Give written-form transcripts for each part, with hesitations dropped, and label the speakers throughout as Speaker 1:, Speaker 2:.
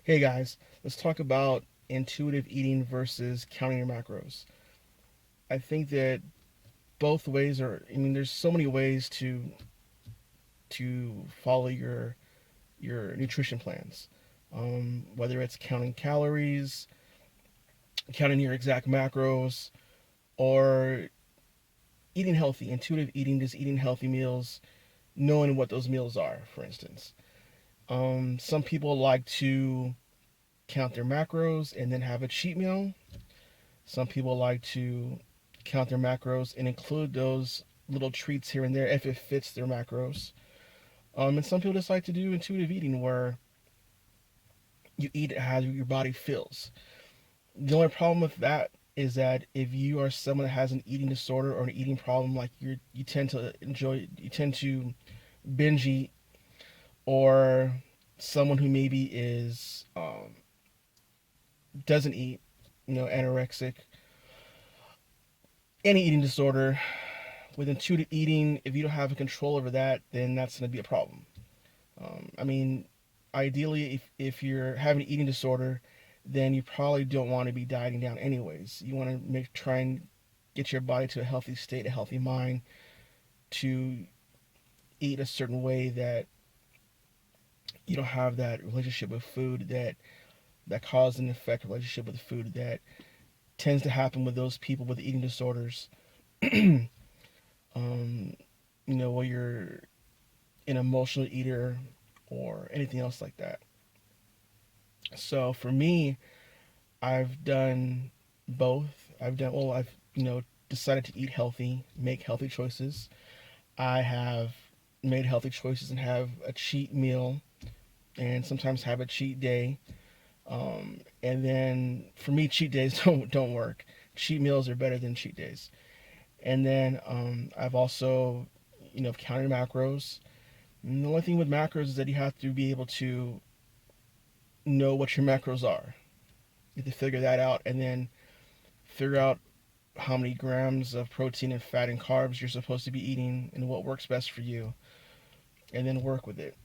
Speaker 1: Hey guys, let's talk about intuitive eating versus counting your macros. I think that both ways are. I mean, there's so many ways to follow your nutrition plans. Whether it's counting calories, counting your exact macros, or eating healthy, intuitive eating, just eating healthy meals, knowing what those meals are. For instance, some people like to count their macros and then have a cheat meal. Some people like to count their macros and include those little treats here and there if it fits their macros. And some people just like to do intuitive eating where you eat how your body feels. The only problem with that is that if you are someone that has an eating disorder or an eating problem, like you tend to you tend to binge eat, or someone who maybe is doesn't eat, anorexic, any eating disorder, with intuitive eating, if you don't have a control over that, then that's going to be a problem. I mean, ideally, if you're having an eating disorder, then you probably don't want to be dieting down anyways. You want to try and get your body to a healthy state, a healthy mind, to eat a certain way that you don't have that relationship with food that cause and effect relationship with food that tends to happen with those people with eating disorders. um, where you're an emotional eater or anything else like that. So for me, I've done both. I've decided to eat healthy, make healthy choices. I have made healthy choices and have a cheat meal and sometimes have a cheat day. And then for me, cheat days don't work. Cheat meals are better than cheat days. And then I've also, counted macros. And the only thing with macros is that you have to be able to know what your macros are. You have to figure that out and then figure out how many grams of protein and fat and carbs you're supposed to be eating and what works best for you, and then work with it.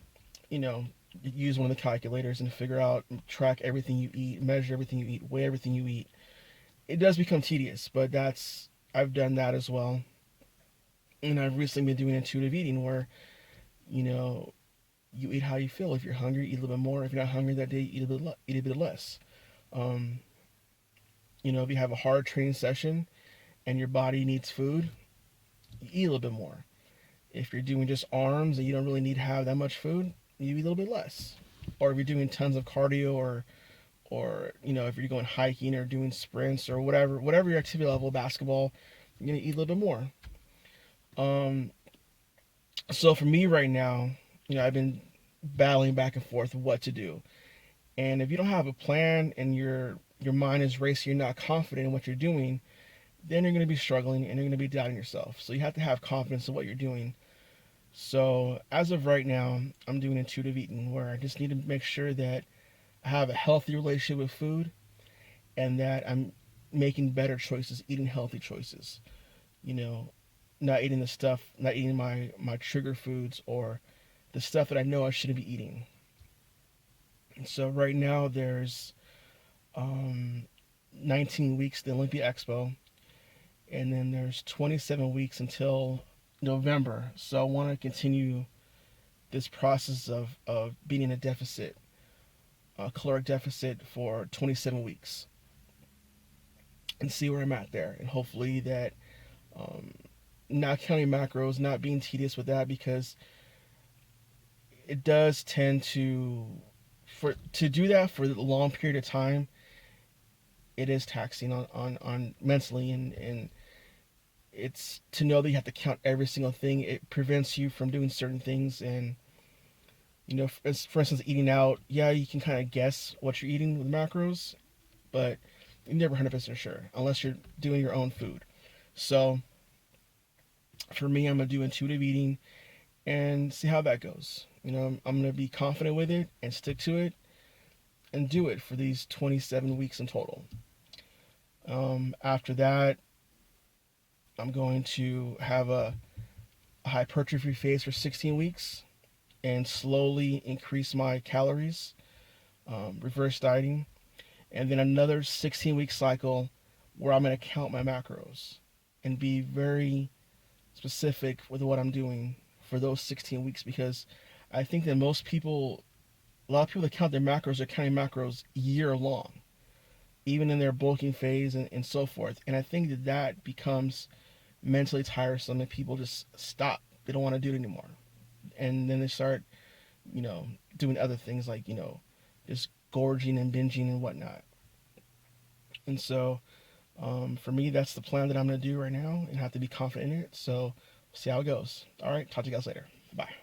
Speaker 1: You know, use one of the calculators and figure out, track everything you eat, measure everything you eat, weigh everything you eat. It does become tedious, but I've done that as well. And I've recently been doing intuitive eating where, you know, you eat how you feel. If you're hungry, eat a little bit more. If you're not hungry that day, eat a bit less. Um, if you have a hard training session and your body needs food, you eat a little bit more. If you're doing just arms and you don't really need to have that much food, you eat a little bit less. Or if you're doing tons of cardio, or if you're going hiking or doing sprints or whatever your activity level, basketball, you're gonna eat a little bit more. Um, so for me right now, I've been battling back and forth what to do. And if you don't have a plan and your mind is racing, you're not confident in what you're doing, then you're going to be struggling and you're going to be doubting yourself. So you have to have confidence in what you're doing. So as of right now, I'm doing intuitive eating where I just need to make sure that I have a healthy relationship with food and that I'm making better choices, eating healthy choices. You know, not eating the stuff, not eating my trigger foods or the stuff that I know I shouldn't be eating. And so right now there's um, 19 weeks to the Olympia Expo, and then there's 27 weeks until November. So I want to continue this process of being in a deficit, a caloric deficit for 27 weeks, and see where I'm at there. And hopefully that, um, not counting macros, not being tedious with that, because it does tend to do that for a long period of time. It is taxing on mentally, and it's to know that you have to count every single thing. It prevents you from doing certain things. And for instance, eating out, yeah, you can kind of guess what you're eating with macros, but you're never 100% sure unless you're doing your own food. So for me, I'm gonna do intuitive eating and see how that goes. I'm gonna be confident with it and stick to it and do it for these 27 weeks in total. After that, I'm going to have a hypertrophy phase for 16 weeks and slowly increase my calories. reverse dieting, and then another 16-week cycle where I'm going to count my macros and be very specific with what I'm doing for those 16 weeks, because I think that a lot of people that count their macros are counting macros year long, even in their bulking phase and so forth. And I think that that becomes mentally tiresome and people just stop. They don't want to do it anymore. And then they start, you know, doing other things like, just gorging and binging and whatnot. And so for me, that's the plan that I'm going to do right now and have to be confident in it. So see how it goes. All right. Talk to you guys later. Bye.